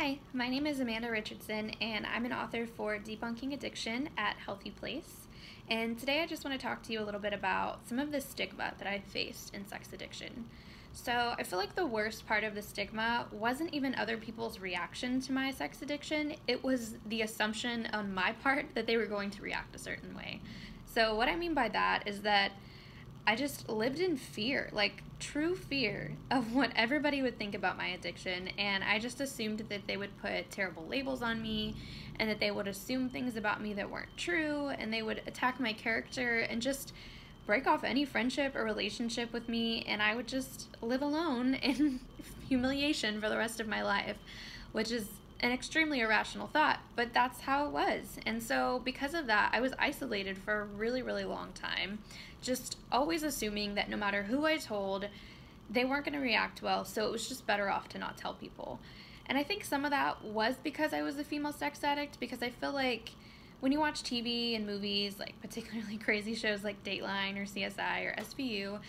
Hi, my name is Amanda Richardson, and I'm an author for Debunking Addiction at Healthy Place. And today I just want to talk to you a little bit about some of the stigma that I've faced in sex addiction. So I feel like the worst part of the stigma wasn't even other people's reaction to my sex addiction, it was the assumption on my part that they were going to react a certain way. So what I mean by that is that I just lived in fear, like true fear of what everybody would think about my addiction, and I just assumed that they would put terrible labels on me and that they would assume things about me that weren't true, and they would attack my character and just break off any friendship or relationship with me, and I would just live alone in humiliation for the rest of my life, which is an extremely irrational thought, but that's how it was. And so because of that, I was isolated for a really, really long time, just always assuming that no matter who I told, they weren't going to react well, so it was just better off to not tell people. And I think some of that was because I was a female sex addict, because I feel like when you watch TV and movies, like particularly crazy shows like Dateline or CSI or SVU,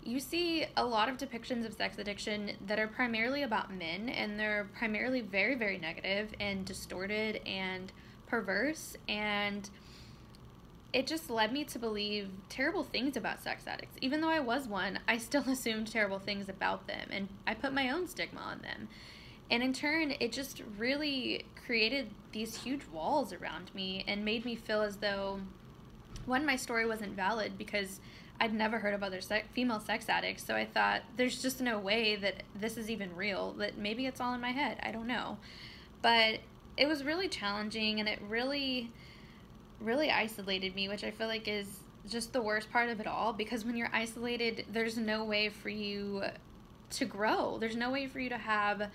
you see a lot of depictions of sex addiction that are primarily about men, and they're primarily very, very negative and distorted and perverse, and it just led me to believe terrible things about sex addicts. Even though I was one, I still assumed terrible things about them, and I put my own stigma on them. And in turn, it just really created these huge walls around me and made me feel as though, one, my story wasn't valid because I'd never heard of other female sex addicts, so I thought there's just no way that this is even real, that maybe it's all in my head, I don't know. But it was really challenging, and it really isolated me, which I feel like is just the worst part of it all, because when you're isolated, there's no way for you to grow. There's no way for you to have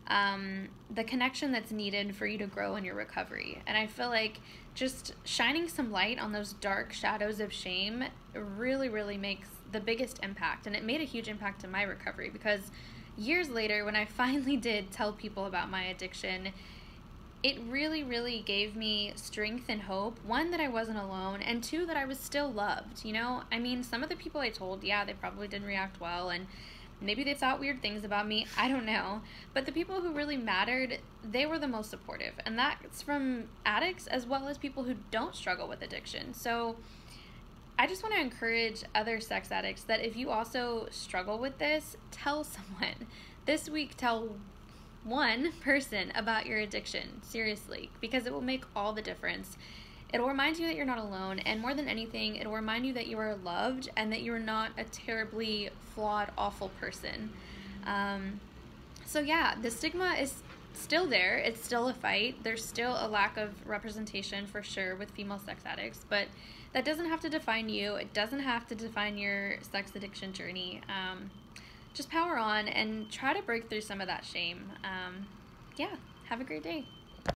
the connection that's needed for you to grow in your recovery. And I feel like just shining some light on those dark shadows of shame really, really makes the biggest impact. And it made a huge impact in my recovery, because years later, when I finally did tell people about my addiction, it really, really gave me strength and hope. One, that I wasn't alone, and two, that I was still loved. You know, I mean, some of the people I told, yeah, they probably didn't react well, and maybe they thought weird things about me, I don't know. But the people who really mattered, they were the most supportive. And that's from addicts as well as people who don't struggle with addiction. So I just want to encourage other sex addicts that if you also struggle with this, tell someone. This week, tell one person about your addiction, seriously, because it will make all the difference. It'll remind you that you're not alone, and more than anything, it'll remind you that you are loved and that you're not a terribly flawed, awful person. So yeah, the stigma is still there. It's still a fight. There's still a lack of representation for sure with female sex addicts, but that doesn't have to define you. It doesn't have to define your sex addiction journey. Just power on and try to break through some of that shame. Yeah, have a great day.